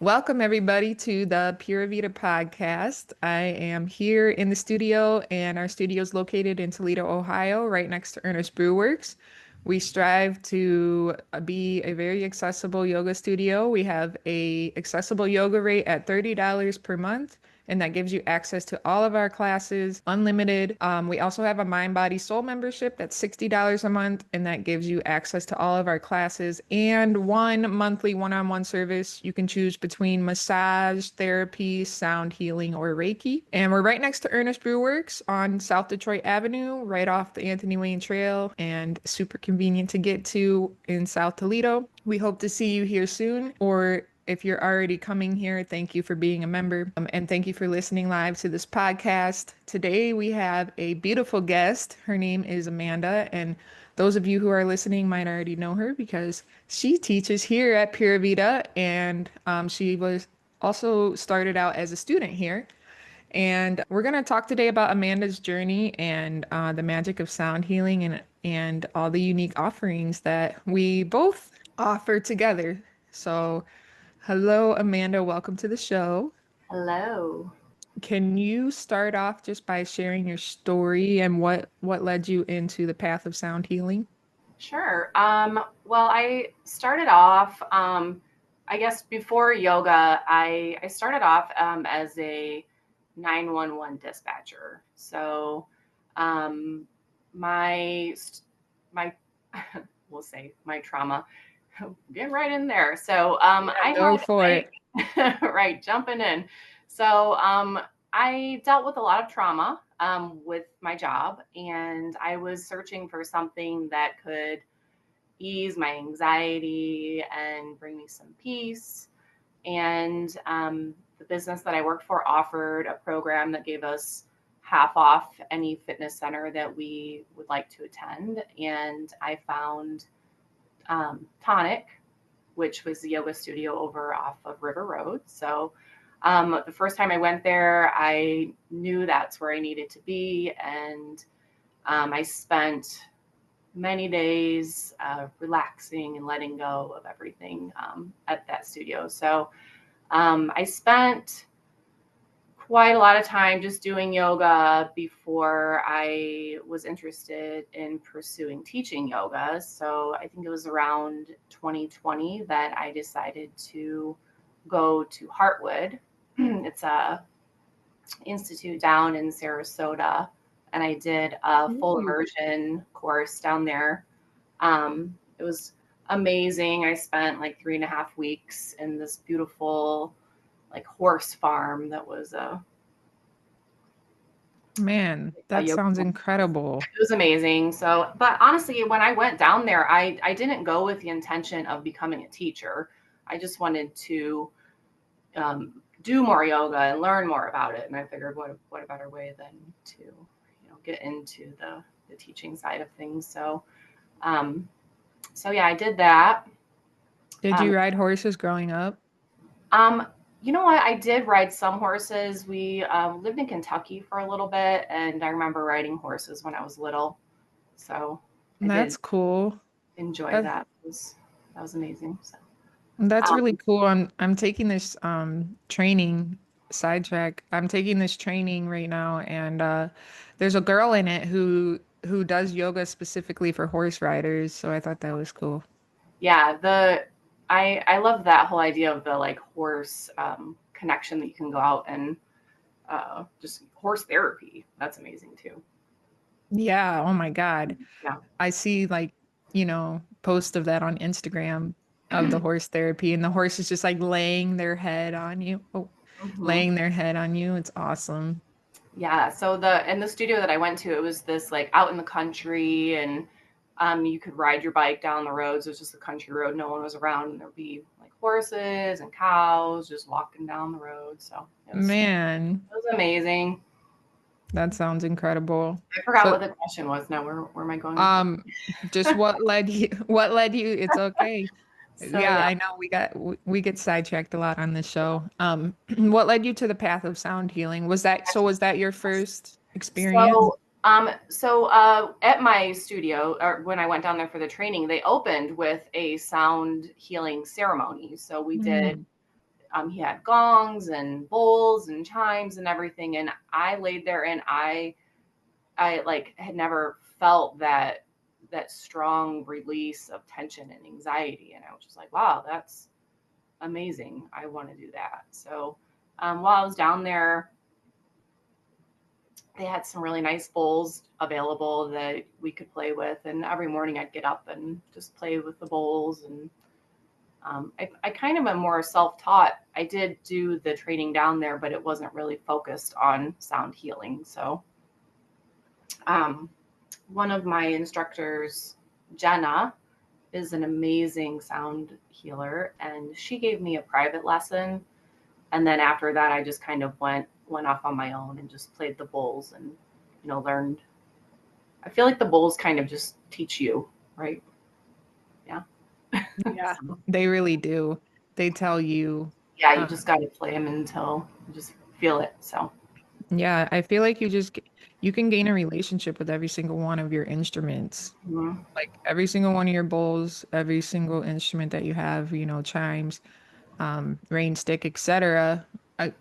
Welcome, everybody, to the Pura Vida podcast. I am here in the studio, and our studio is located in Toledo, Ohio, right next to Ernest Brew Works. We strive to be a very accessible yoga studio. We have a accessible yoga rate at $30 per month, and that gives you access to all of our classes, unlimited. We also have a Mind Body Soul membership that's $60 a month, and that gives you access to all of our classes and one monthly one-on-one service. You can choose between massage, therapy, sound healing, or Reiki. And we're right next to Ernest Brew Works on South Detroit Avenue, right off the Anthony Wayne Trail, and super convenient to get to in South Toledo. We hope to see you here soon, or if you're already coming here, thank you for being a member. And thank you for listening live to this podcast. Today, we have a beautiful guest. Her name is Amanda. And those of you who are listening might already know her because she teaches here at Pura Vida. And she was also started out as a student here. And we're going to talk today about Amanda's journey and the magic of sound healing and all the unique offerings that we both offer together. So, hello, Amanda. Welcome to the show. Hello. Can you start off just by sharing your story and what led you into the path of sound healing? Sure. Well, I started off, I guess before yoga, I started off as a 911 dispatcher. So um, my, my, we'll say my trauma, get right in there. So Yeah, I go for it. right, jumping in. So I dealt with a lot of trauma with my job, and I was searching for something that could ease my anxiety and bring me some peace. And the business that I worked for offered a program that gave us half off any fitness center that we would like to attend. And I found Tonic, which was the yoga studio over off of River Road. So the first time I went there, I knew that's where I needed to be. And I spent many days relaxing and letting go of everything at that studio. So I spent quite a lot of time just doing yoga before I was interested in pursuing teaching yoga. So I think it was around 2020 that I decided to go to Heartwood. It's a institute down in Sarasota, and I did a full Ooh. immersion course down there. It was amazing. I spent like 3.5 weeks in this beautiful like horse farm that was Man, a that yoga. sounds incredible. It was amazing. So, but honestly, when I went down there, I didn't go with the intention of becoming a teacher. I just wanted to do more yoga and learn more about it. And I figured, what a better way than to get into the teaching side of things. So, um, so yeah, I did that. Did Um, you ride horses growing up? um, you know what? I did ride some horses. We lived in Kentucky for a little bit, and I remember riding horses when I was little. So I did That's cool. enjoy That that. That was amazing. So, that's really um, cool. I'm taking this training sidetrack. I'm taking this training right now and there's a girl in it who does yoga specifically for horse riders, so I thought that was cool. yeah, I love that whole idea of the like horse connection that you can go out and just horse therapy. That's amazing too. Yeah, oh my God. Yeah. I see like, post of that on Instagram of the horse therapy and the horse is just like laying their head on you. Oh, hmm laying their head on you. It's awesome. Yeah. So the studio that I went to, it was this like out in the country, and you could ride your bike down the roads. It was just a country road. No one was around, and there'd be like horses and cows just walking down the road. So Man, it was amazing. that sounds incredible. I forgot So what the question was. Now where am I going with Um, just what led you, it's okay. So Yeah, yeah. I know we get sidetracked a lot on this show. What led you to the path of sound healing? Was that your first experience? So at my studio, or when I went down there for the training, they opened with a sound healing ceremony. So we did Mm. He had gongs and bowls and chimes and everything, and I laid there and I like had never felt that strong release of tension and anxiety, and I was just like, wow, that's amazing. I want to do that. So while I was down there, they had some really nice bowls available that we could play with, and every morning I'd get up and just play with the bowls. And I kind of am more self-taught. I did do the training down there, but it wasn't really focused on sound healing. So um, one of my instructors, Jenna, is an amazing sound healer, and she gave me a private lesson. And then after that, I just kind of went off on my own and just played the bowls and learned. I feel like the bowls kind of just teach you, right? Yeah. Yeah, So, they really do. They tell you. yeah, you uh, just got to play them until you just feel it. So, yeah, I feel like you can gain a relationship with every single one of your instruments. mhm. Like every single one of your bowls, every single instrument that you have, chimes, rain stick, etc. I,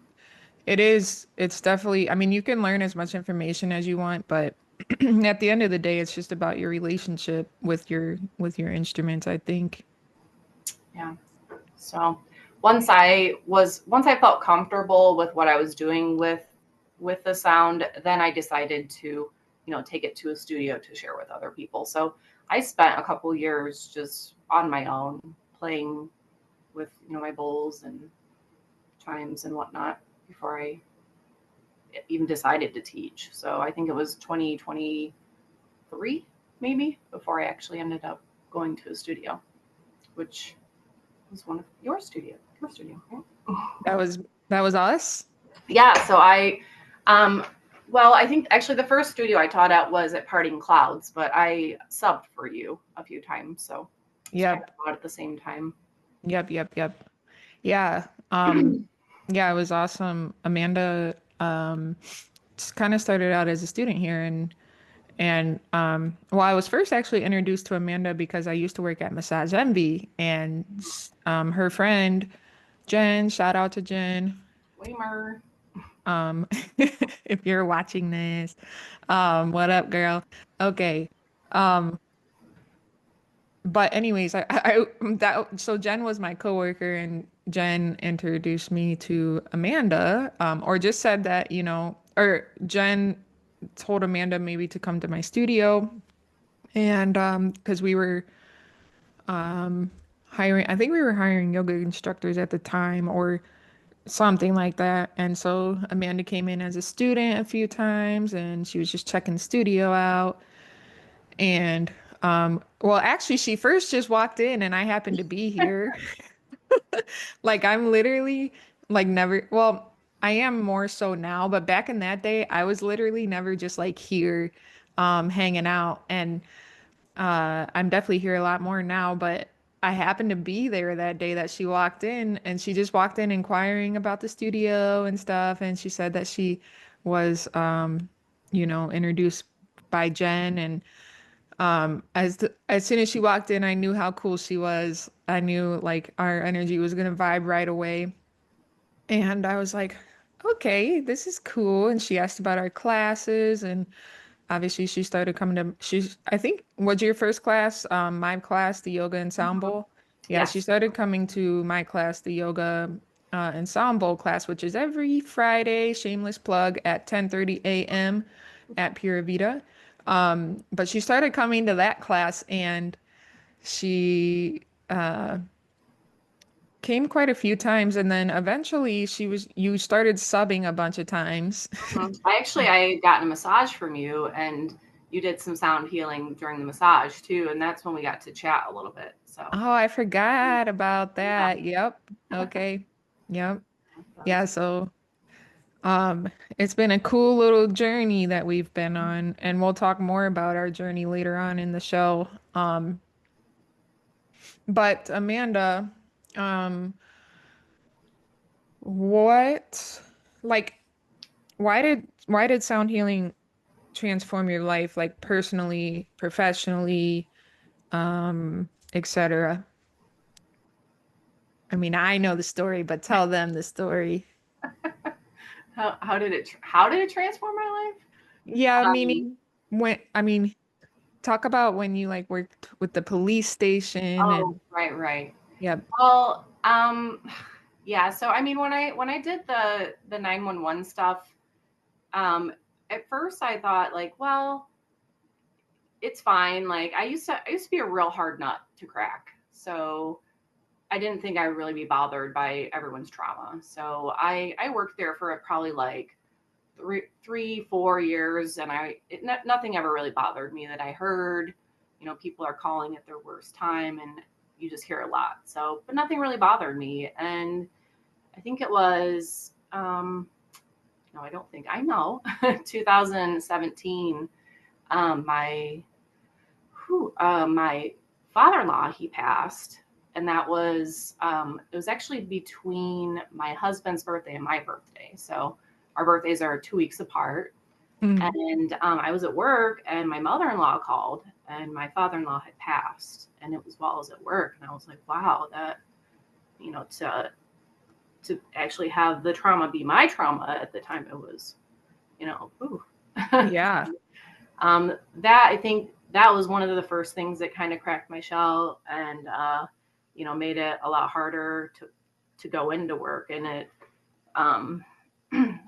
it's definitely, I mean, you can learn as much information as you want, but at the end of the day, it's just about your relationship with your instruments, I think. Yeah. So once I felt comfortable with what I was doing with the sound, then I decided to, take it to a studio to share with other people. So I spent a couple years just on my own playing with, my bowls and chimes and whatnot before I even decided to teach. So I think it was 2023 maybe before I actually ended up going to a studio, which was one of your studio, right? That was that was us. Yeah, so um, well, I think actually the first studio I taught at was at Parting Clouds, but I subbed for you a few times, so it's kind Yep. of taught at the same time. Yep. Yeah. Yeah, it was awesome. Amanda kind of started out as a student here, and well, I was first actually introduced to Amanda because I used to work at Massage Envy, and her friend Jen, shout out to Jen, Weimer. um if you're watching this, what up, girl? Okay. Um but anyways, that so Jen was my coworker, and Jen introduced me to Amanda, or just said that, or Jen told Amanda maybe to come to my studio, and because we were hiring, I think we were hiring yoga instructors at the time or something like that. And so Amanda came in as a student a few times, and she was just checking the studio out. And well, actually, she first just walked in, and I happened to be here. Like I'm literally like never, well, I am more so now, but back in that day, I was literally never just like here hanging out. And I'm definitely here a lot more now, but I happened to be there that day that she walked in, and she just walked in inquiring about the studio and stuff. And she said that she was, introduced by Jen. And as soon as she walked in, I knew how cool she was. I knew like our energy was gonna vibe right away. And I was like, okay, this is cool. And she asked about our classes, and obviously she started coming to I think, was your first class, my class, the yoga ensemble? Yeah, she Yes. started coming to my class, the yoga ensemble class, which is every Friday, shameless plug, at 10:30 a.m. at Pura Vida. But she started coming to that class, and she came quite a few times, and then eventually you started subbing a bunch of times. Mhm. I got a massage from you, and you did some sound healing during the massage too, and that's when we got to chat a little bit. So Oh, I forgot about yeah. that. Yep. Okay. Yep. Yeah, so it's been a cool little journey that we've been on, and we'll talk more about our journey later on in the show. But Amanda, um what like why did sound healing transform your life, like personally, professionally, etc.? I mean, I know the story, but tell them the story. How did it transform my life? Yeah, Um, meaning when I mean, talk about when you like worked with the police station oh, and right. yeah. Well, yeah. So I mean, when I did the 911 stuff, um, at first I thought like, well, it's fine. Like I used to be a real hard nut to crack. So I didn't think I would really be bothered by everyone's trauma. So I worked there for probably like 4 years, and nothing ever really bothered me that I heard. You know, people are calling at their worst time, and you just hear a lot. So, but nothing really bothered me. And I think it was, no, I don't think I know, 2017. My my father-in-law, he passed, and that was it was actually between my husband's birthday and my birthday. So our birthdays are 2 weeks apart. Mm. And I was at work, and my mother-in-law called, and my father-in-law had passed, and it was while I was at work, and I was like, wow, that, you know, to actually have the trauma be my trauma at the time, it was, ooh. Yeah. That I think that was one of the first things that kind of cracked my shell, and made it a lot harder to go into work, and it um,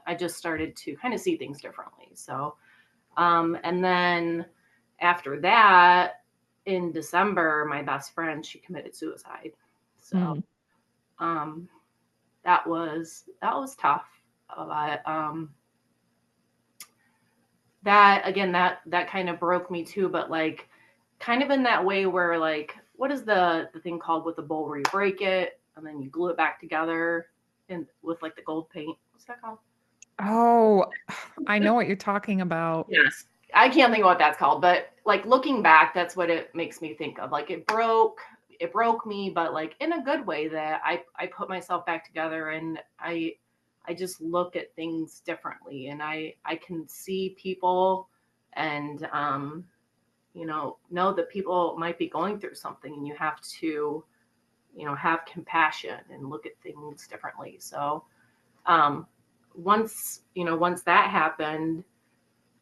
I just started to kind of see things differently. So, and then after that, in December, my best friend, she committed suicide. So Mm. um, that was tough. But that again, that kind of broke me too. But like, kind of in that way where like, what is the thing called with the bowl where you break it and then you glue it back together and with like the gold paint? What's that called? Oh, I know what you're talking about. Yes. I can't think of what that's called, but like looking back, that's what it makes me think of. Like it broke me, but like in a good way that I put myself back together, and I just look at things differently, and I can see people, and know that people might be going through something, and you have to, have compassion and look at things differently. So, um once that happened,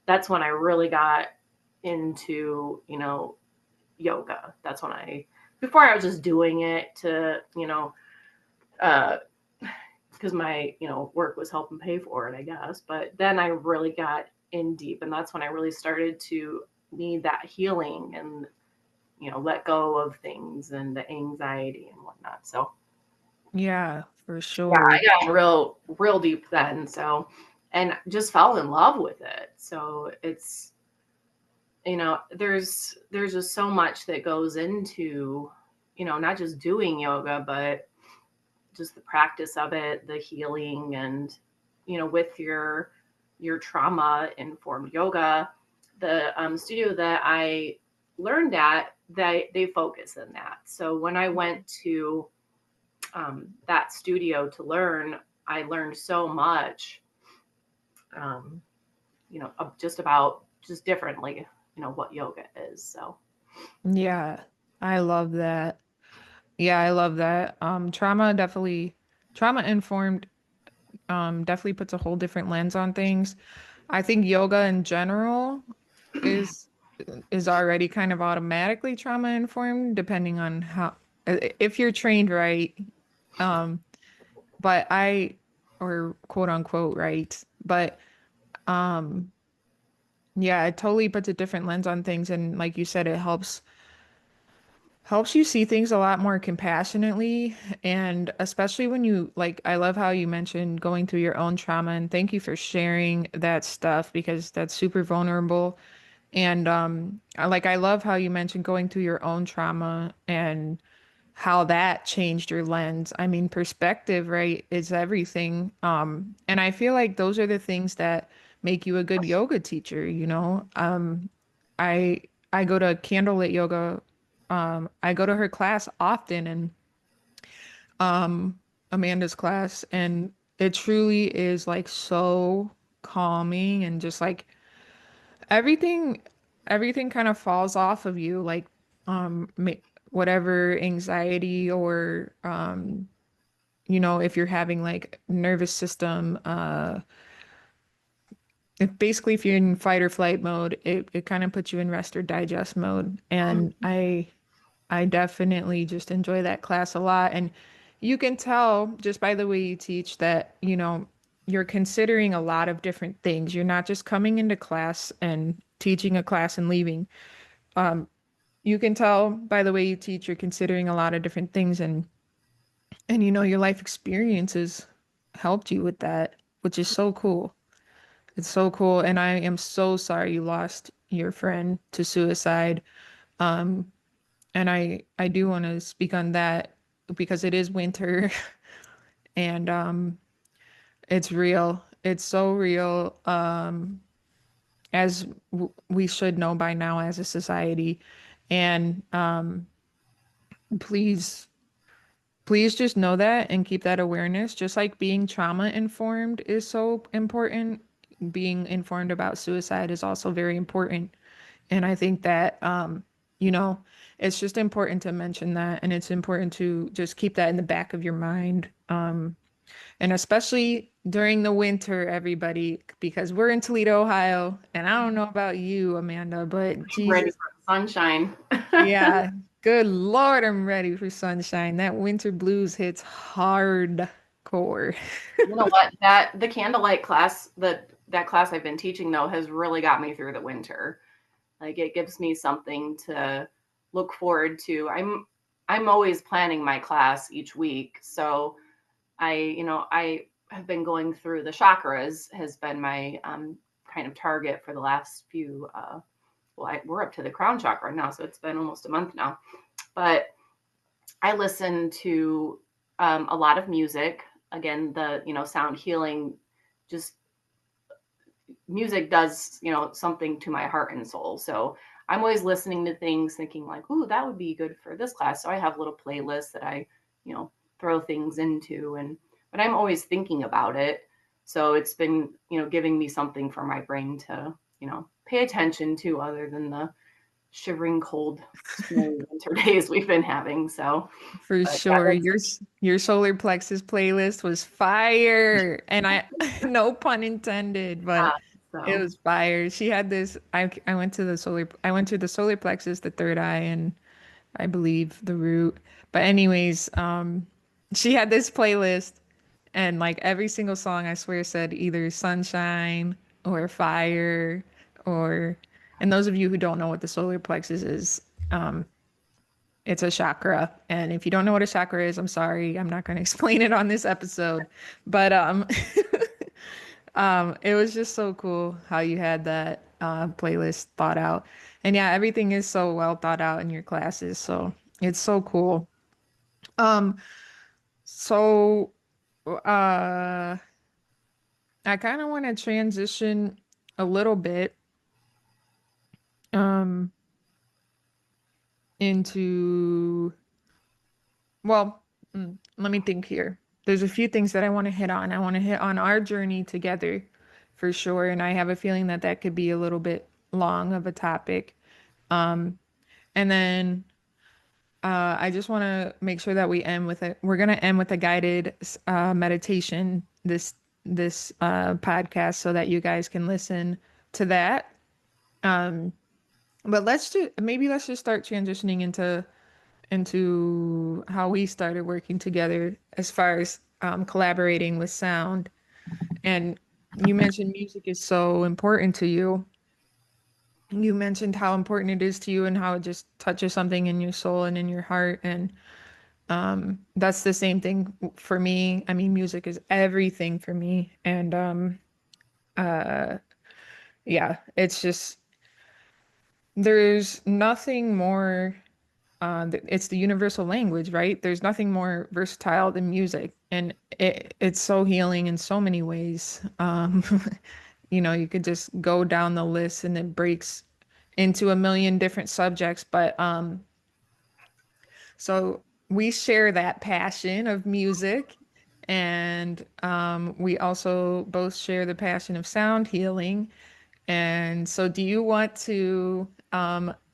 that's when I really got into, yoga. That's when before I was just doing it to, uh, because my, work was helping pay for it, I guess. But then I really got in deep, and that's when I really started to need that healing and, let go of things and the anxiety and whatnot. So Yeah, for yeah, I sure. got real deep then. So, and just fell in love with it. So it's, there's just so much that goes into, not just doing yoga, but just the practice of it, the healing, and with your trauma informed yoga. The studio that I learned at, they focus in that. So when I went to that studio to learn, I learned so much, um, just about just differently, what yoga is. So Yeah, I love that. Yeah, I love that. Trauma informed definitely puts a whole different lens on things. I think yoga in general is is already kind of automatically trauma informed depending on how if you're trained right. Um, but I or quote unquote right. But um yeah, it totally puts a different lens on things, and like you said, it helps you see things a lot more compassionately. And especially when you like, I love how you mentioned going through your own trauma, and thank you for sharing that stuff because that's super vulnerable. And I love how you mentioned going through your own trauma and how that changed your lens. I mean, perspective, right, is everything. And I feel like those are the things that make you a good yoga teacher, you know? I I go to candlelit yoga. I go to her class often, and Amanda's class, and it truly is like so calming and just like everything everything kind of falls off of you, like um ma- whatever anxiety or if you're having like nervous system, if you're in fight or flight mode, it kind of puts you in rest or digest mode. And I definitely just enjoy that class a lot. And you can tell just by the way you teach that, you're considering a lot of different things. You're not just coming into class and teaching a class and leaving. You can tell by the way you teach, you're considering a lot of different things, and your life experiences helped you with that, which is so cool. It's so cool. And I am so sorry you lost your friend to suicide. And I do want to speak on that because it is winter and it's real. It's so real. As we should know by now as a society. And please, please just know that and keep that awareness. Just like being trauma informed is so important, being informed about suicide is also very important. And I think that, you know, it's just important to mention that. And it's important to just keep that in the back of your mind. And especially during the winter, everybody, because we're in Toledo, Ohio. And I don't know about you, Amanda, but I'm ready Jesus, for the sunshine. yeah, good Lord, I'm ready for sunshine. That winter blues hits hardcore. You know what? That the candlelight class, that class I've been teaching though has really got me through the winter. Like it gives me something to look forward to. I'm always planning my class each week. So I have been going through the chakras has been my kind of target for the last few we're up to the crown chakra now, so it's been almost a month now. But I listen to a lot of music. Again, the sound healing, just music does something to my heart and soul. So I'm always listening to things, thinking like, "Ooh, that would be good for this class." So I have little playlists that I you know throw things into, and but I'm always thinking about it. So it's been giving me something for my brain to pay attention to, other than the shivering cold snowy winter days we've been having. So, For but yeah, sure. that's Your solar plexus playlist was fire. And I no pun intended, but it so was fire. She had this I went to the solar plexus, the third eye, and I believe the root. But anyways, she had this playlist and like every single song I swear said either sunshine or fire or and those of you who don't know what the solar plexus is, it's a chakra. And if you don't know what a chakra is, I'm sorry. I'm not going to explain it on this episode. But it was just so cool how you had that playlist thought out. And yeah, everything is so well thought out in your classes. So it's so cool. Um, so uh I kind of want to transition a little bit um into well, let me think here. There's a few things that I want to hit on. I want to hit on our journey together for sure. And I have a feeling that that could be a little bit long of a topic. And then I just want to make sure that we end with it. We're going to end with a guided meditation this podcast so that you guys can listen to that. But let's just start transitioning into how we started working together as far as collaborating with sound. And you mentioned music is so important to you. You mentioned how important it is to you and how it just touches something in your soul and in your heart. And that's the same thing for me. I mean, music is everything for me. And yeah, it's just, there's nothing more it's the universal language, right? There's nothing more versatile than music, and it's so healing in so many ways. You could just go down the list, and it breaks into a million different subjects. But so we share that passion of music, and we also both share the passion of sound healing. And so, do you want to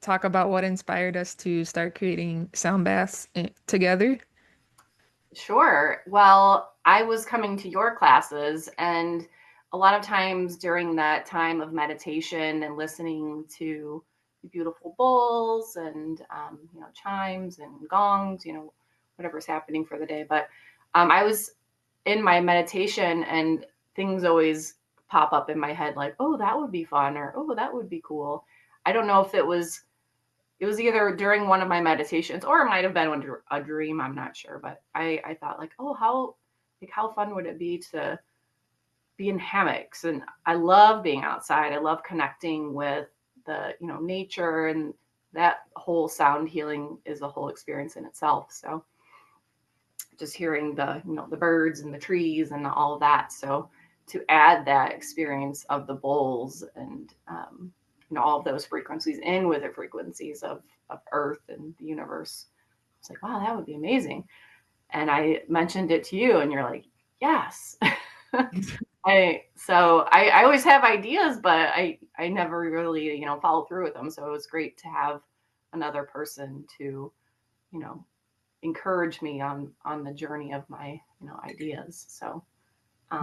talk about what inspired us to start creating sound baths together? Sure. Well, I was coming to your classes, and a lot of times during that time of meditation and listening to the beautiful bowls and chimes and gongs, whatever's happening for the day. But I was in my meditation, and things always pop up in my head like, "Oh, that would be fun," or "Oh, that would be cool." I don't know if it was either during one of my meditations or it might have been a dream. I'm not sure, but I thought like, oh, how fun would it be to be in hammocks? And I love being outside. I love connecting with the nature, and that whole sound healing is a whole experience in itself. So just hearing the birds and the trees and all of that. So to add that experience of the bowls and all of those frequencies in with the frequencies of Earth and the universe, it's like, wow, that would be amazing. And I mentioned it to you, and you're like, yes. I always have ideas, but I never really follow through with them. So it was great to have another person to you know encourage me on the journey of my ideas. So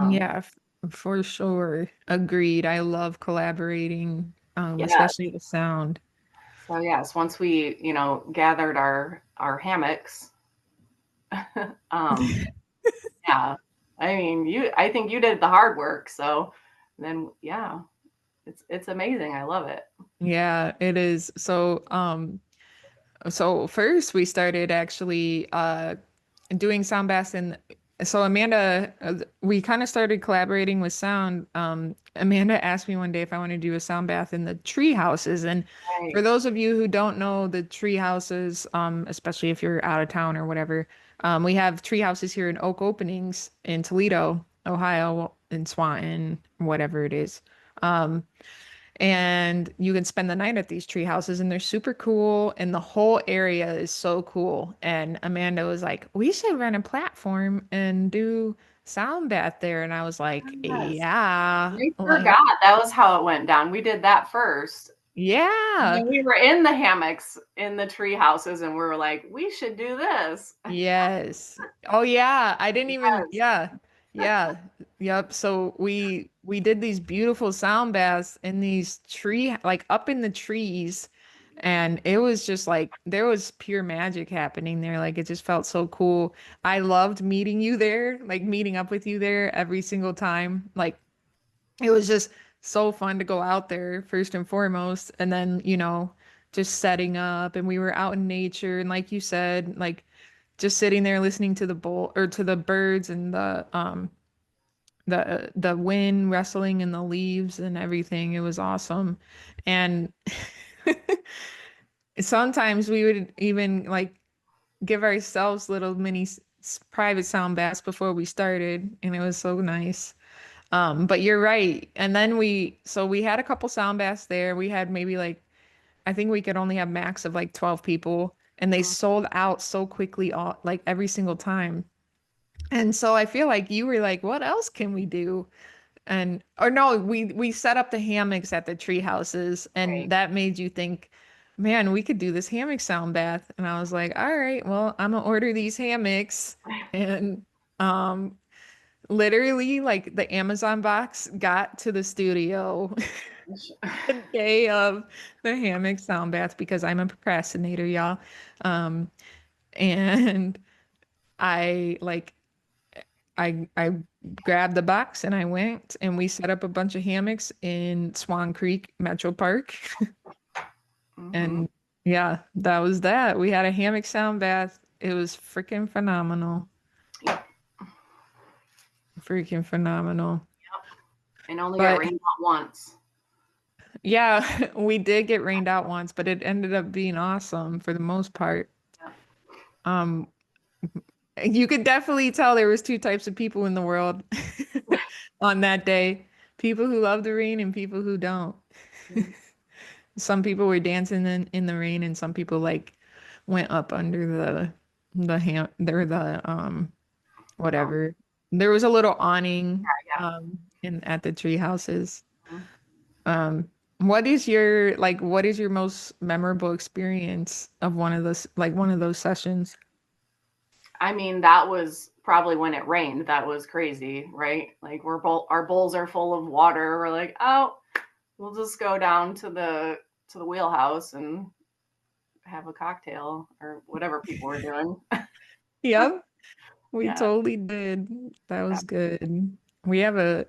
Yeah, for sure. Agreed. I love collaborating, yeah. especially the sound. So yes, once we gathered our hammocks, um, yeah. I mean, I think you did the hard work. So then yeah, it's amazing. I love it. Yeah, it is. So first we started actually doing sound baths, and so Amanda, we kind of started collaborating with sound. Amanda asked me one day if I want to do a sound bath in the tree houses. And for Right. those of you who don't know the tree houses, especially if you're out of town or whatever, we have tree houses here in Oak Openings in Toledo, Ohio, in Swanton, whatever it is. Um, and you can spend the night at these tree houses, and they're super cool, and the whole area is so cool. And Amanda was like, we should rent a platform and do sound bath there. And I was like, Yes. yeah, I like, forgot that was how it went down. We did that first. And yeah. then we were in the hammocks in the tree houses, and we were like, we should do this. Yes. Oh yeah, I didn't even, Yes. yeah. Yeah. Yep. So we did these beautiful sound baths in these tree, like up in the trees, and it was just like there was pure magic happening there. Like it just felt so cool. I loved meeting you there, like meeting up with you there every single time. Like it was just so fun to go out there first and foremost, and then, just setting up, and we were out in nature, and like you said, like just sitting there listening to the bull or to the birds and the wind rustling in the leaves and everything. It was awesome. And sometimes we would even like give ourselves little mini private sound baths before we started, and it was so nice. But you're right. And then we had a couple sound baths there. We had maybe like, I think we could only have max of like 12 people, and they Mhm. sold out so quickly, all like every single time. And so I feel like you were like, what else can we do? And or no, we set up the hammocks at the tree houses, and Right. that made you think, man, we could do this hammock sound bath. And I was like, all right, well, I'm gonna order these hammocks. And um literally like the Amazon box got to the studio the day of the hammock sound bath because I'm a procrastinator, y'all. Um and I like I grabbed the box and I went and we set up a bunch of hammocks in Swan Creek Metro Park. Hmm. And yeah, that was that. We had a hammock sound bath. It was freaking phenomenal. Yep. Freaking phenomenal. And only got But rained out once. yeah, we did get rained out once, but it ended up being awesome for the most part. Yep. Um, you could definitely tell there was two types of people in the world on that day. People who love the rain and people who don't. Mhm. Some people were dancing in the rain, and some people like went up under the ham there the Um, whatever. There was a little awning yeah. in at the tree houses. Mhm. What is your most memorable experience of one of those sessions? I mean, that was probably when it rained. That was crazy, right? Like our bowls are full of water. We're like, oh, we'll just go down to the wheelhouse and have a cocktail or whatever people were doing. Yep, we Yeah. totally did. That was good. We have a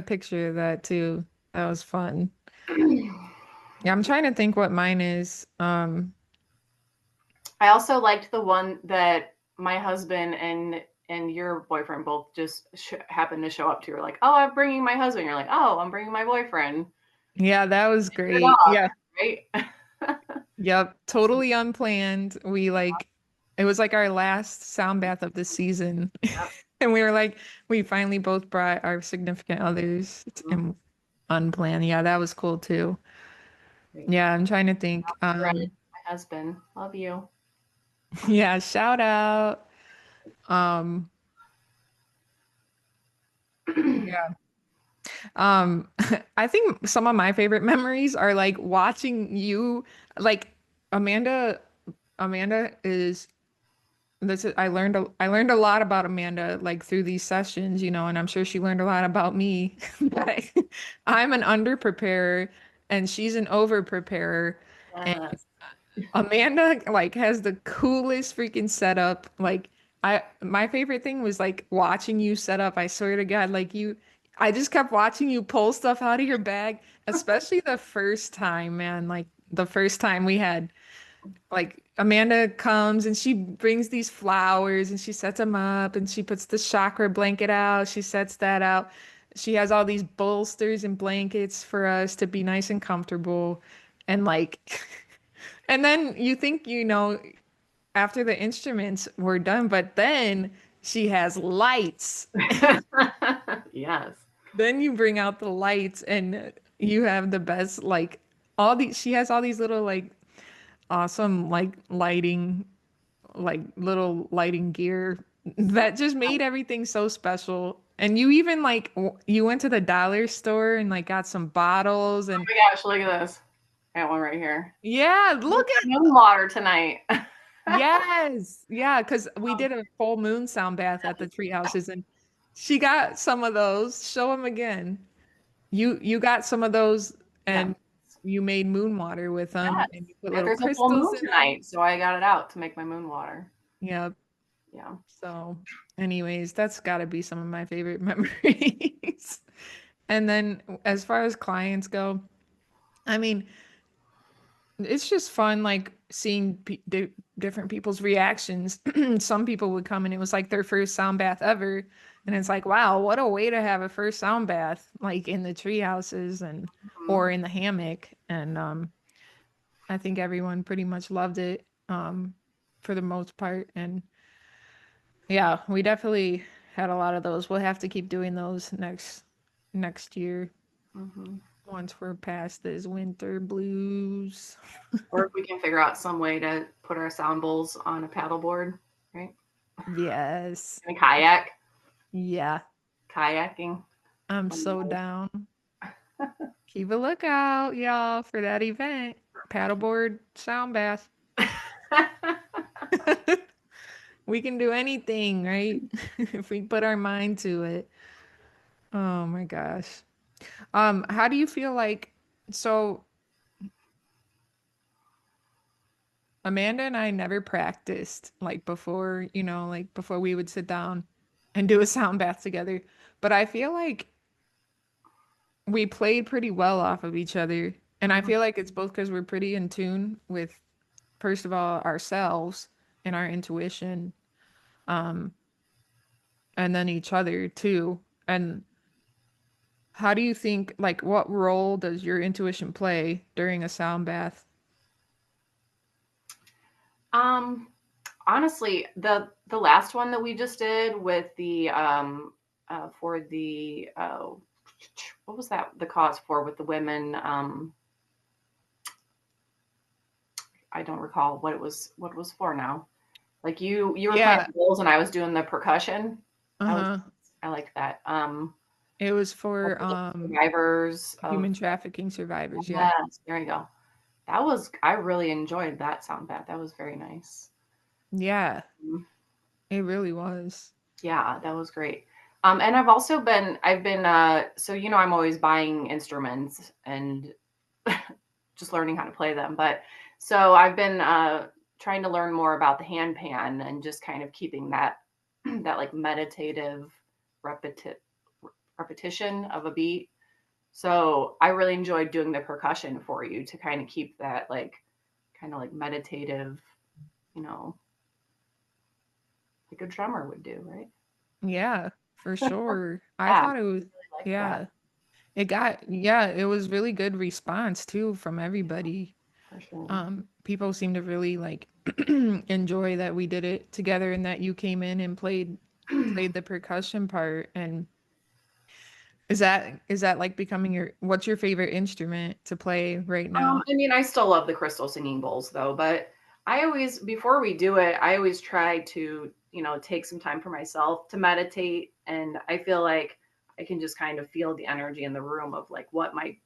picture of that too. That was fun. Yeah, I'm trying to think what mine is. I also liked the one that my husband and your boyfriend both just happened to show up to. You're like, oh, I'm bringing my husband. You're like, oh, I'm bringing my boyfriend. Yeah, that was Your great. dog, Yeah. right? Yep, totally unplanned. It was like our last sound bath of the season. Yep. And we were like, we finally both brought our significant others and unplanned. Yeah, that was cool too. Great. Yeah, I'm trying to think. Brett, my husband, love you. Yeah, shout out. Um, yeah. Um, I think some of my favorite memories are like watching you, like Amanda. Amanda is I learned a lot about Amanda like through these sessions, you know, and I'm sure she learned a lot about me. But I'm an under preparer and she's an over preparer. And Yes. Amanda like has the coolest freaking setup. Like my favorite thing was like watching you set up. I swear to God, I just kept watching you pull stuff out of your bag, especially the first time, man. Like the first time we had like Amanda comes and she brings these flowers and she sets them up and she puts the chakra blanket out. She sets that out. She has all these bolsters and blankets for us to be nice and comfortable. And like, and then you think, you know, after the instruments were done, but then she has lights. Yes. Then you bring out the lights and you have the best, like, she has all these little, like, awesome, like little lighting gear that just made everything so special. And you even like you went to the dollar store and like got some bottles Oh and my gosh, look at this. I got one right here. yeah, look at Moon water tonight. yes. Yeah, because we did a full moon sound bath at the tree houses and she got some of those. Show them again. You got some of those Yes. and you made moon water with them Yes. and you put Yeah, little there's a full crystals moon in them. tonight, so I got it out to make my moon water. Yeah. Yeah. So, anyways, that's got to be some of my favorite memories. And then as far as clients go, I mean, it's just fun like seeing different people's reactions. Some people would come and it was like their first sound bath ever. And it's like, wow, what a way to have a first sound bath, like in the tree houses and Mhm. or in the hammock. And I think everyone pretty much loved it for the most part. And yeah, we definitely had a lot of those. We'll have to keep doing those next year Mhm. once we're past this winter blues. Or if we can figure out some way to put our sound bowls on a paddleboard, right? Yes. And a kayak, Yeah, kayaking. I'm so down. Keep a lookout, y'all, for that event. Paddleboard sound bath. We can do anything, right? If we put our mind to it. Oh my gosh. How do you feel like so Amanda and I never practiced like before, you know, like before we would sit down and do a sound bath together. But I feel like we played pretty well off of each other. And I Mhm. feel like it's both because we're pretty in tune with, first of all, ourselves and our intuition, um, and then each other too. And how do you think, like, what role does your intuition play during a sound bath? Um, Honestly, the last one that we just did with the for the what was that the cause for with the women? I don't recall what it was for now. Like you were playing Yeah. the bowls and I was doing the percussion. That was Uh-huh. I like that. It was For for the survivors of human trafficking survivors, yeah. yes, there you go. I really enjoyed that sound bath. That was very nice. Yeah. Mm. It really was. Yeah, that was great. And I've been, so, I'm always buying instruments and just learning how to play them. But so I've been trying to learn more about the handpan and just kind of keeping that, that like meditative repeti- repetition of a beat. So I really enjoyed doing the percussion for you to kind of keep that like kind of like meditative, you know, like a drummer would do, right? Yeah, for sure. I Yeah, I thought it was, really like that yeah. Yeah, it was really good response too from everybody. for sure. People seem to really like enjoy that we did it together and that you came in and played the percussion part. And is that like becoming what's your favorite instrument to play right now? I mean, I still love the crystal singing bowls though, but I always, before we do it, I always try to, take some time for myself to meditate. And I feel like I can just kind of feel the energy in the room of like what might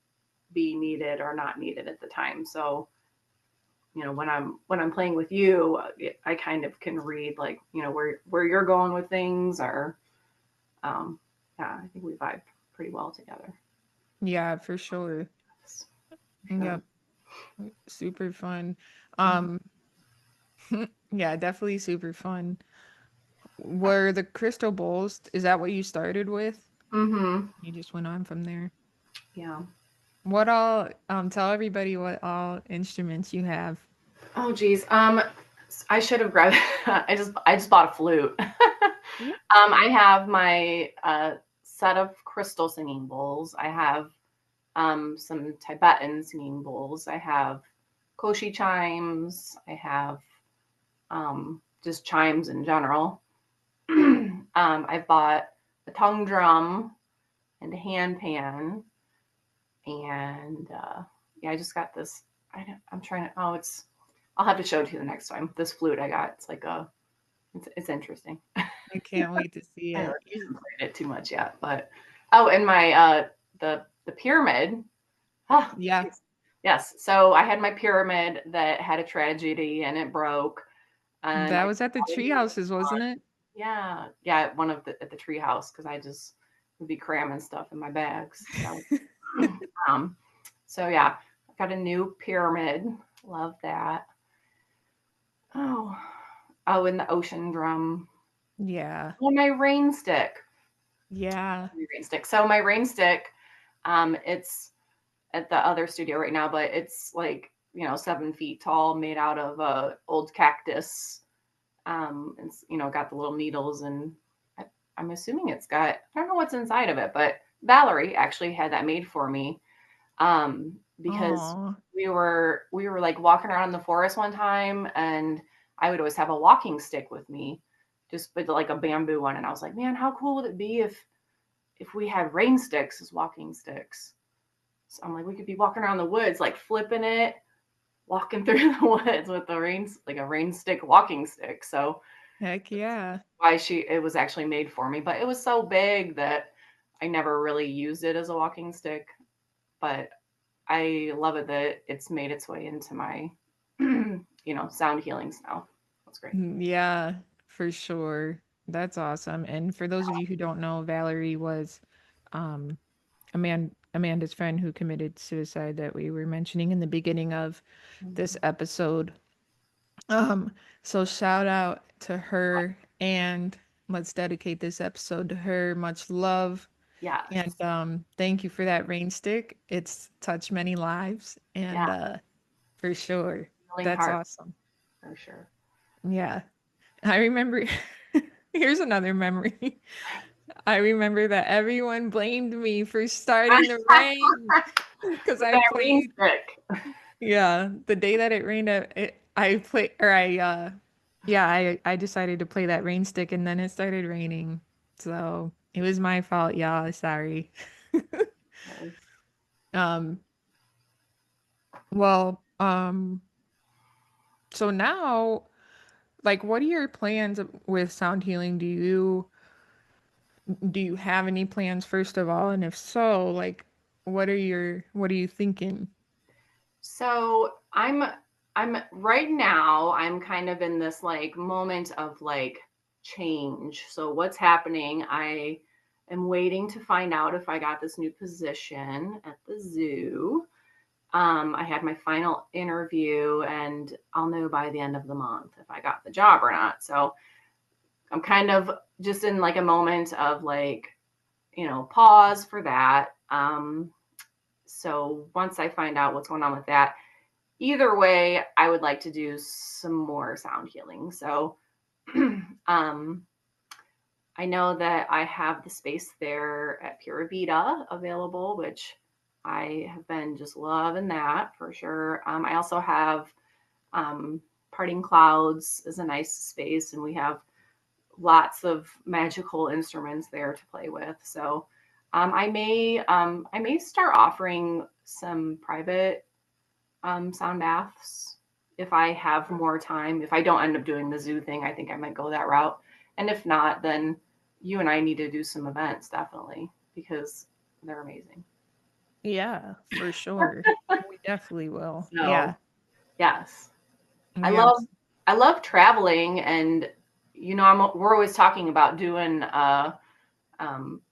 be needed or not needed at the time. So, when I'm playing with you, I kind of can read like, where you're going with things or, um, yeah, I think we vibe pretty well together. Yeah, for sure. Yes, for sure. Yep, super fun. Mm-hmm. Um yeah, definitely super fun. Were the crystal bowls, is that what you started with? Mm-hmm. You just went on from there. Yeah. What all, tell everybody what all instruments you have. Oh geez. I should have grabbed. I just bought a flute. Yeah. I have my set of crystal singing bowls. I have some Tibetan singing bowls. I have koshi chimes. I have just chimes in general. I've bought a tongue drum and a hand pan, and yeah, I just got this. I'm trying to. Oh, it's. I'll have to show it to you the next time. This flute I got. It's like a. It's interesting. I can't wait to see I it. haven't played it too much yet, but and my the pyramid. Oh, Yeah, geez. Yes. So I had my pyramid that had a tragedy and it broke, and that I was at the got a tree new houses, one. wasn't it? Yeah, yeah, at one of the at the tree house because I just would be cramming stuff in my bags. So, um, so yeah, I got a new pyramid. Love that. Oh, and the ocean drum. Yeah, Oh, my rain stick. yeah. My rain stick. So my rain stick, it's at the other studio right now, but it's like 7 feet tall, made out of old cactus. It's got the little needles, and I, I'm assuming it's got, I don't know what's inside of it, but Valerie actually had that made for me, because Oh, we were like walking around in the forest one time, and I would always have a walking stick with me, just with like a bamboo one, and I was like, man, how cool would it be if we had rain sticks as walking sticks? So I'm like, we could be walking around the woods, like flipping it, walking through the woods with the like a rain stick walking stick. So heck yeah. why it was actually made for me, but it was so big that I never really used it as a walking stick. But I love it that it's made its way into my sound healings now. That's great. Yeah, for sure. That's awesome. And for those of you who don't know, Valerie was um Amanda's friend who committed suicide that we were mentioning in the beginning of this Mhm. episode. Um, so shout out to her, and let's dedicate this episode to her. Much love. And Yes. thank you for that rain stick. It's touched many lives, Yeah. and for sure. Healing That's heart awesome. for sure. Yeah. I remember here's another memory. I remember that everyone blamed me for starting the rain because With I that rain played, stick. yeah, the day that it rained, I played, or yeah, I decided to play that rain stick and then it started raining. So it was my fault, y'all. Sorry. Um, well, so now, like, what are your plans with sound healing? Do you have any plans first of all? And if so, like, what are you thinking? So I'm right now I'm kind of in this like moment of like change. So what's happening? I am waiting to find out if I got this new position at the zoo. I had my final interview, and I'll know by the end of the month if I got the job or not. So I'm kind of just in like a moment of like, pause for that. So once I find out what's going on with that, either way, I would like to do some more sound healing. So um, I know that I have the space there at Pura Vida available, which I have been just loving that for sure. I also have um, Parting Clouds is a nice space, and we have lots of magical instruments there to play with. So I may start offering some private sound baths if I have more time. If I don't end up doing the zoo thing, I think I might go that route. And if not, then you and I need to do some events definitely because they're amazing. Yeah, for sure. We definitely will. So Yeah. yes, I love Yes. I love traveling, and we're always talking about doing a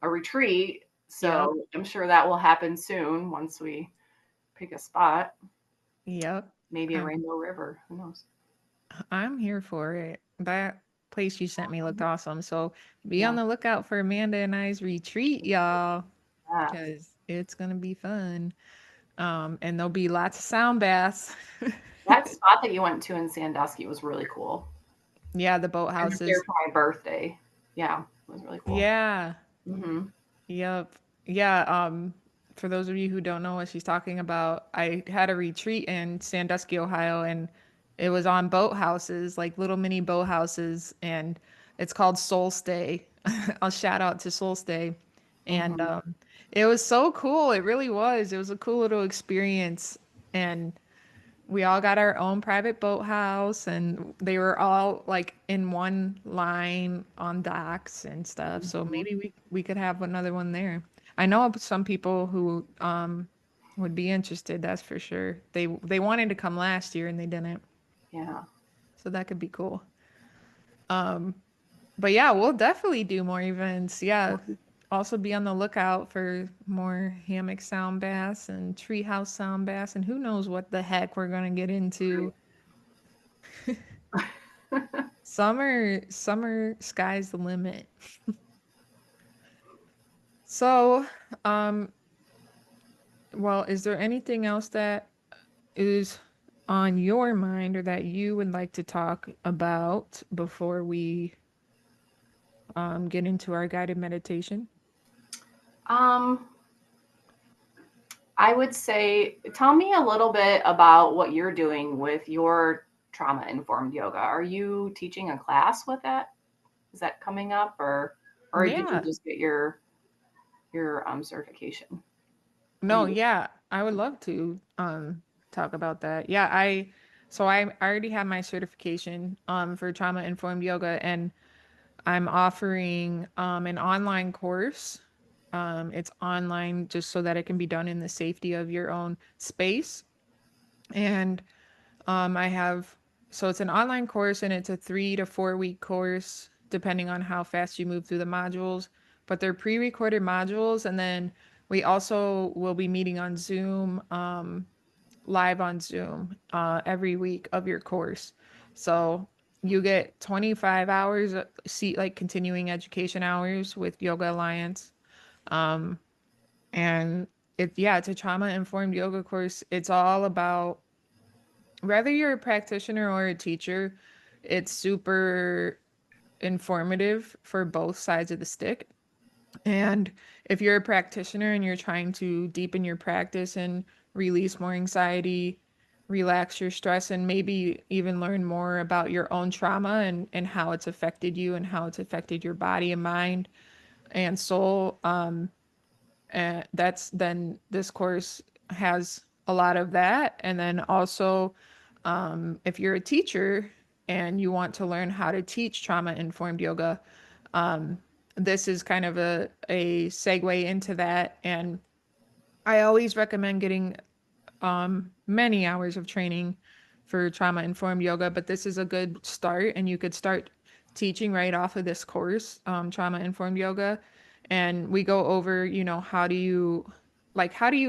retreat. Yep. So I'm sure that will happen soon once we pick a spot, Yep. maybe a Um, Rainbow River. Who knows? I'm here for it. That place you sent me looked awesome. So be on Yeah. the lookout for Amanda and I's retreat, y'all, Yes. because it's gonna be fun. And there'll be lots of sound baths. That spot that you went to in Sandusky was really cool. Yeah, the I went there boathouses. for my birthday. Yeah, it was really cool. Yeah. Hmm. Yep. Yeah. For those of you who don't know what she's talking about, I had a retreat in Sandusky, Ohio, and it was on boathouses, like little mini boathouses, and it's called Soul Stay. I'll shout out to Soul Stay. And Hmm. it was so cool. It really was. It was a cool little experience. And we all got our own private boathouse, and they were all like in one line on docks and stuff. So Hmm. maybe we could have another one there. I know of some people who would be interested, that's for sure. They wanted to come last year and they didn't. Yeah. So that could be cool. But yeah, we'll definitely do more events. Yeah. Also be on the lookout for more hammock sound bass and treehouse sound bass, and who knows what the heck we're gonna get into. Summer, sky's the limit. So, um, well, is there anything else that is on your mind or that you would like to talk about before we get into our guided meditation? um, I would say, tell me a little bit about what you're doing with your trauma informed yoga. Are you teaching a class with that? Is that coming up, or did you Yeah. just get your certification? What are No, you yeah, I would love to talk about that. Yeah, I already have my certification for trauma informed yoga, and I'm offering an online course. It's online just so that it can be done in the safety of your own space. And I have, so it's an online course and it's a 3 to 4 week course, depending on how fast you move through the modules. But they're pre recorded modules. And then we also will be meeting on Zoom, live on Zoom every week of your course. So you get 25 hours, see, like continuing education hours with Yoga Alliance. And yeah, it's a trauma informed yoga course. It's all about whether you're a practitioner or a teacher, it's super informative for both sides of the stick. And if you're a practitioner and you're trying to deepen your practice and release more anxiety, relax your stress, and maybe even learn more about your own trauma and how it's affected you and how it's affected your body and mind and soul, and that's then this course has a lot of that. And then also, if you're a teacher and you want to learn how to teach trauma informed yoga, this is kind of a segue into that. And I always recommend getting many hours of training for trauma informed yoga, but this is a good start. And you could start teaching right off of this course, trauma informed yoga, and we go over, how do you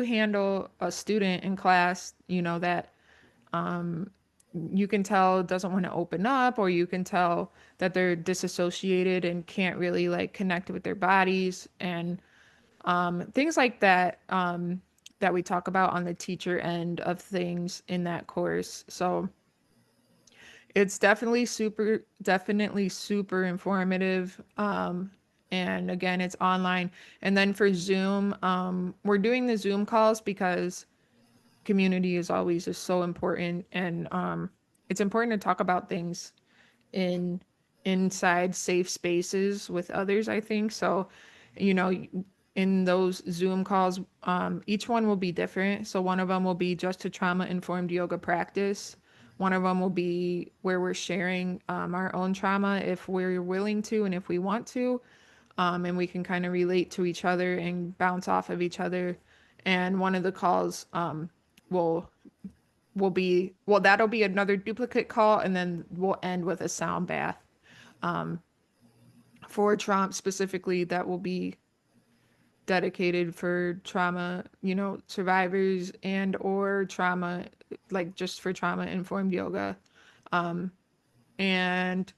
handle a student in class, that you can tell doesn't want to open up, or you can tell that they're disassociated and can't really like connect with their bodies, and things like that, that we talk about on the teacher end of things in that course. So it's definitely super informative. And again, it's online. And then for Zoom, we're doing the Zoom calls because community is always just so important, and it's important to talk about things in inside safe spaces with others, I think. So, you know, in those Zoom calls, each one will be different. So one of them will be just a trauma informed yoga practice. One of them will be where we're sharing our own trauma if we're willing to and if we want to. And we can kind of relate to each other and bounce off of each other. And one of the calls will that'll be another duplicate call, and then we'll end with a sound bath for trauma specifically, that will be dedicated for trauma, survivors, and or trauma, like just for trauma informed yoga. And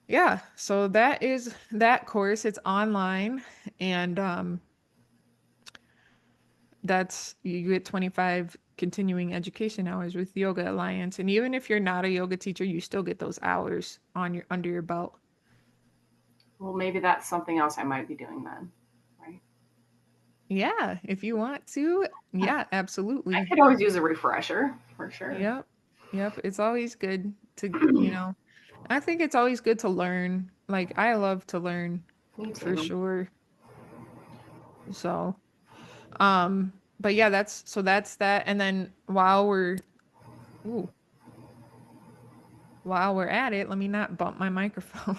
yeah, so that is that course. It's online, and that's you get 25 continuing education hours with Yoga Alliance. And even if you're not a yoga teacher, you still get those hours on your under your belt. Well, maybe that's something else I might be doing then, right? Yeah, if you want to. Yeah, I absolutely. could always use a refresher for sure. Yep. Yep. It's always good to, I think it's always good to learn. Like I love to learn Me for too. sure. So, but yeah, that's that. And then ooh, while we're at it, let me not bump my microphone.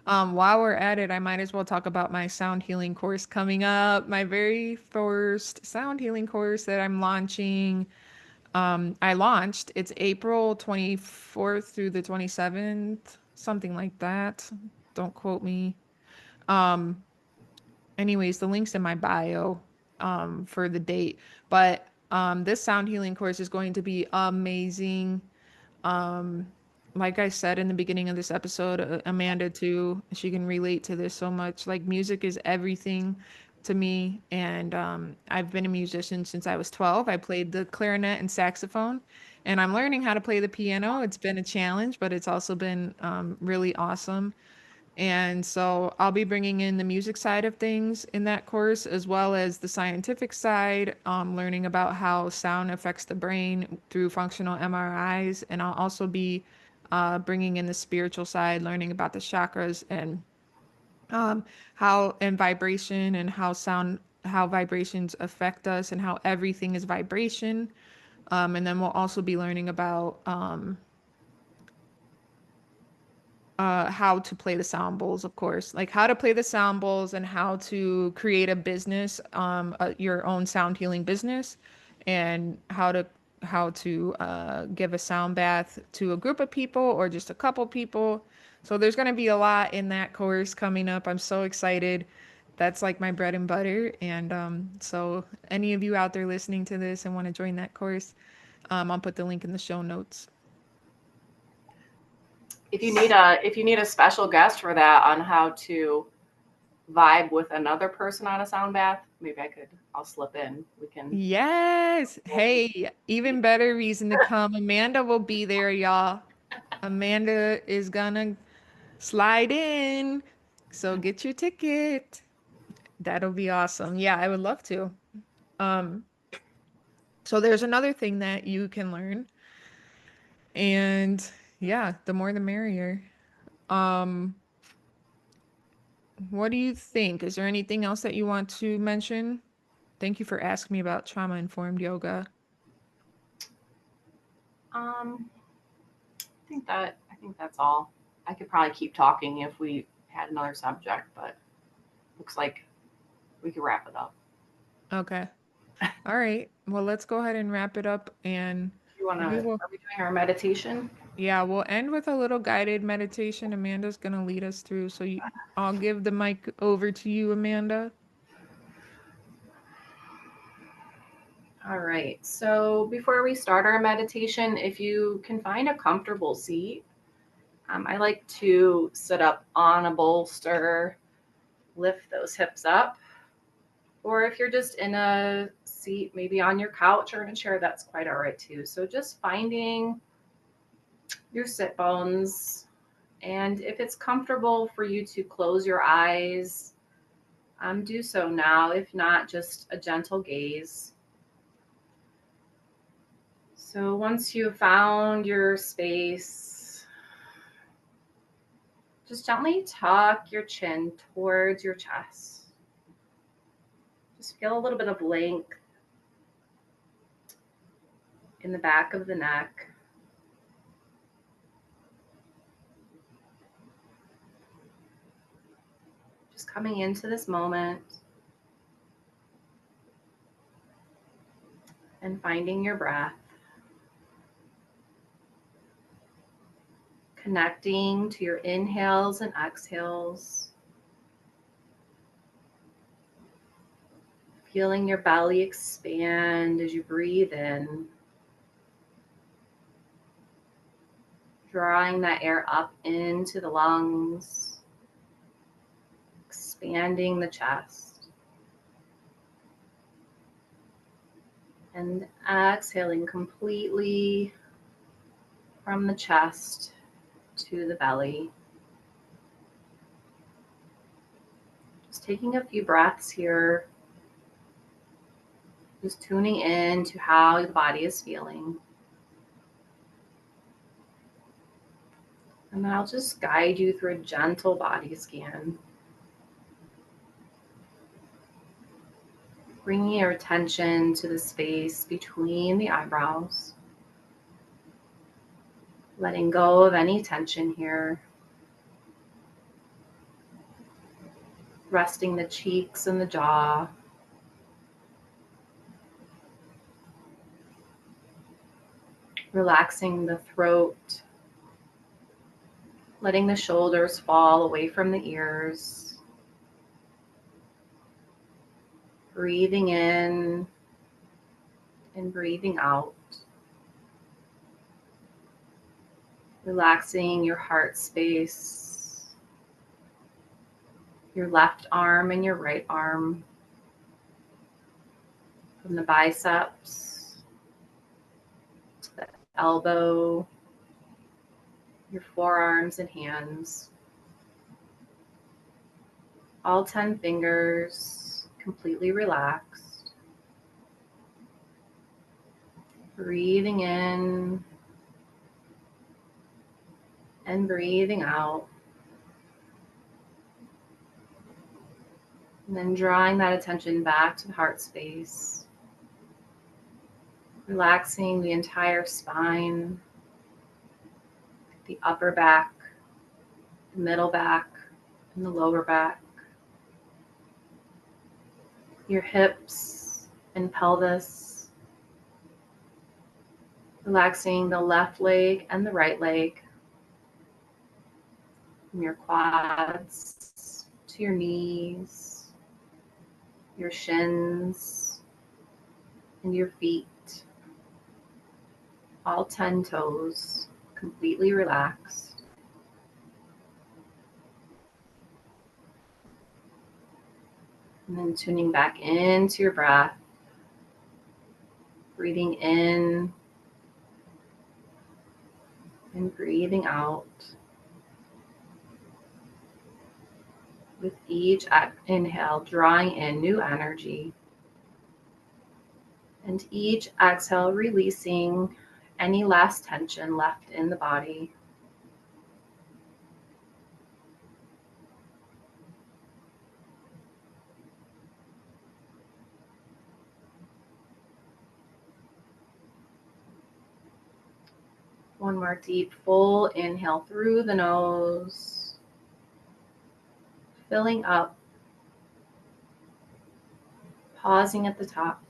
While we're at it, I might as well talk about my sound healing course coming up. My very first sound healing course that I'm launching. I launched. It's April 24th through the 27th, something like that. Don't quote me. Anyways, the link's in my bio for the date. But this sound healing course is going to be amazing. Like I said in the beginning of this episode, Amanda too, she can relate to this so much. Like music is everything to me, and I've been a musician since I was 12. I played the clarinet and saxophone, and I'm learning how to play the piano. It's been a challenge, but it's also been really awesome. And so I'll be bringing in the music side of things in that course, as well as the scientific side, learning about how sound affects the brain through functional MRIs. And I'll also be bringing in the spiritual side, learning about the chakras and how and vibration, and how vibrations affect us, and how everything is vibration. And then we'll also be learning about how to play the sound bowls, of course, like how to play the sound bowls and how to create a business, your own sound healing business, and how to give a sound bath to a group of people or just a couple people. So there's going to be a lot in that course coming up. I'm so excited. That's like my bread and butter. And so any of you out there listening to this and want to join that course, I'll put the link in the show notes. If you need a special guest for that on how to vibe with another person on a sound bath, maybe I'll slip in. We can. Yes. Hey, even better reason to come. Amanda will be there, y'all. Amanda is gonna slide in. So get your ticket. That'll be awesome. Yeah, I would love to. Um, so there's another thing that you can learn. And yeah, the more the merrier. Um, what do you think? Is there anything else that you want to mention? Thank you for asking me about trauma informed yoga. I think that's all. I could probably keep talking if we had another subject, but looks like we could wrap it up. Okay. All right. Well, let's go ahead and wrap it up, and You wanna? we will. Are we doing our meditation? Yeah, we'll end with a little guided meditation. Amanda's going to lead us through. I'll give the mic over to you, Amanda. All right. So before we start our meditation, if you can find a comfortable seat, I like to sit up on a bolster, lift those hips up. Or if you're just in a seat, maybe on your couch or in a chair, that's quite all right too. So just finding your sit bones. And if it's comfortable for you to close your eyes, do so now. If not, just a gentle gaze. So once you've found your space, just gently tuck your chin towards your chest. Just feel a little bit of length in the back of the neck. Just coming into this moment and finding your breath. Connecting to your inhales and exhales. Feeling your belly expand as you breathe in. Drawing that air up into the lungs. Expanding the chest. And exhaling completely from the chest to the belly. Just taking a few breaths here. Just tuning in to how the body is feeling. And then I'll just guide you through a gentle body scan. Bringing your attention to the space between the eyebrows. Letting go of any tension here. Resting the cheeks and the jaw. Relaxing the throat. Letting the shoulders fall away from the ears. Breathing in and breathing out. Relaxing your heart space, your left arm and your right arm, from the biceps to the elbow, your forearms and hands. All 10 fingers completely relaxed. Breathing in and breathing out. And then drawing that attention back to the heart space. Relaxing the entire spine, the upper back, the middle back, and the lower back. Your hips and pelvis. Relaxing the left leg and the right leg. From your quads to your knees, your shins, and your feet. All 10 toes completely relaxed. And then tuning back into your breath. Breathing in and breathing out. With each inhale, drawing in new energy. And each exhale, releasing any last tension left in the body. One more deep, full inhale through the nose, filling up, pausing at the top.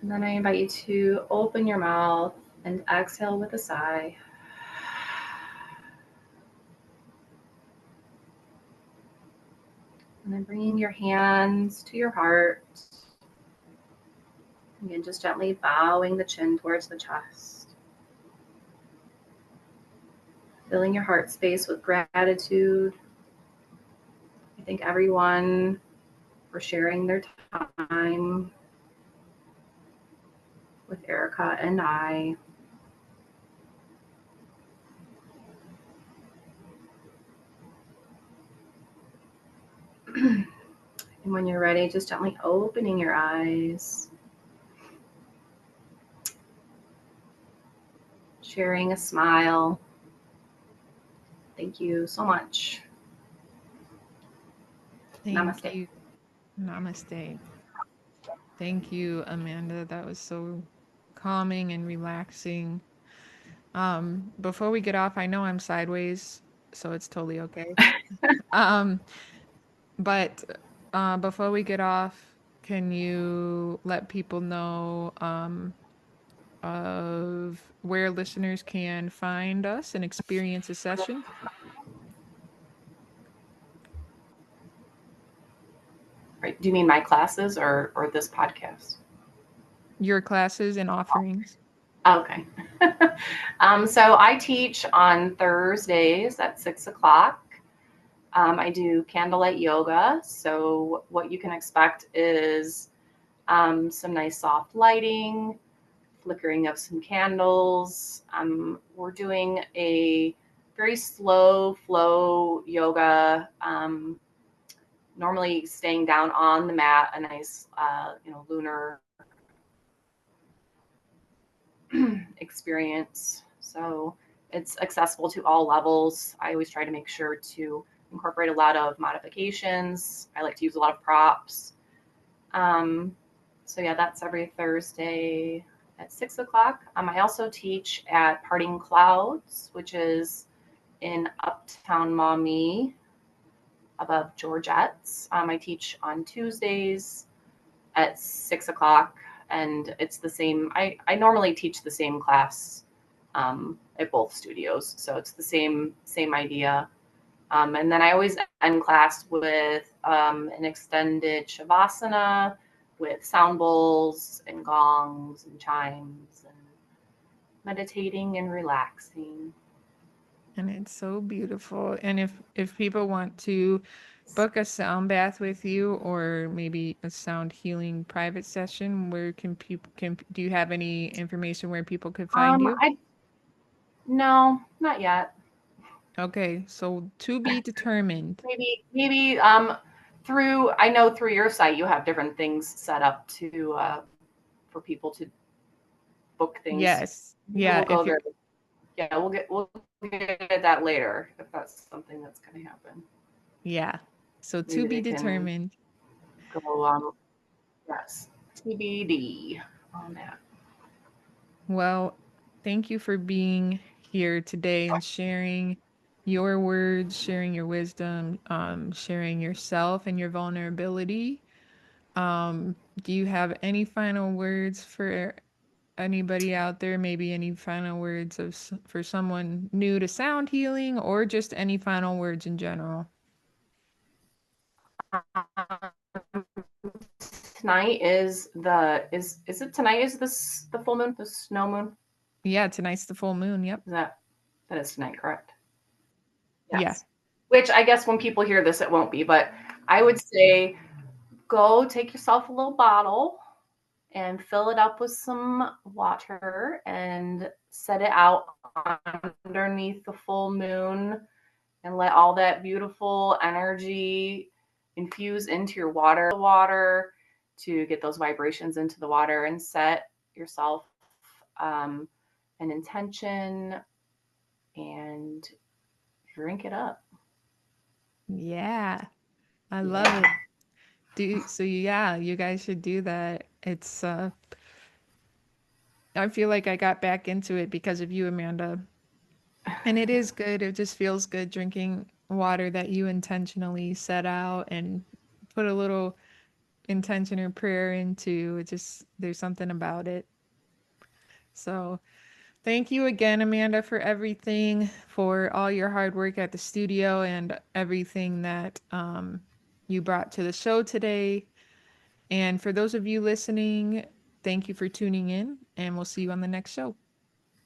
And then I invite you to open your mouth And exhale with a sigh. And then bringing your hands to your heart. Again, just gently bowing the chin towards the chest. Filling your heart space with gratitude. I thank everyone for sharing their time with Erica and I. And when you're ready, just gently opening your eyes, sharing a smile. Thank you so much. Thank Namaste. you. Namaste. Thank you, Amanda. That was so calming and relaxing. Before we get off, I know I'm sideways, so it's totally okay. Um, but before we get off, can you let people know of where listeners can find us and experience a session, Right. Do you mean my classes or this podcast? your classes and offerings? Okay. So I teach on Thursdays at 6 o'clock. I do candlelight yoga. So what you can expect is some nice soft lighting, flickering of some candles. We're doing a very slow flow yoga. Normally staying down on the mat, a nice, lunar experience. So it's accessible to all levels. I always try to make sure to incorporate a lot of modifications. I like to use a lot of props. Um, so yeah, that's every Thursday at 6 o'clock. I also teach at Parting Clouds, which is in Uptown Maumee above Georgette's. I teach on Tuesdays at 6 o'clock, and it's the same. I normally teach the same class at both studios, so it's the same idea. And then I always end class with an extended shavasana with sound bowls and gongs and chimes and meditating and relaxing. And it's so beautiful. And if people want to book a sound bath with you or maybe a sound healing private session, where can people can do you have any information where people could find you? I No, not yet. Okay, so to be determined. Maybe through I know through your site you have different things set up to for people to book things. Yes. Maybe Yeah, we'll if go you're there. Yeah, we'll get at that later if that's something that's going to happen. yeah. So to Maybe be they can determined. go yes, TBD on that. Well, thank you for being here today and sharing your words, sharing your wisdom, sharing yourself and your vulnerability. Do you have any final words for anybody out there? Maybe any final words for someone new to sound healing, or just any final words in general? Tonight is it tonight is this the full moon, the snow moon? Yeah, tonight's the full moon. Yep. Is that is tonight, correct? Yeah. Yes. Which I guess when people hear this it won't be, but I would say go take yourself a little bottle and fill it up with some water and set it out underneath the full moon and let all that beautiful energy infuse into your water to get those vibrations into the water and set yourself an intention and drink it up. Yeah. I love Yeah. it. Yeah, you guys should do that. It's I feel like I got back into it because of you, Amanda. And it is good. It just feels good drinking water that you intentionally set out and put a little intention or prayer into. It just there's something about it. So, Thank you again, Amanda, for everything, for all your hard work at the studio and everything that you brought to the show today. And for those of you listening, thank you for tuning in, and we'll see you on the next show.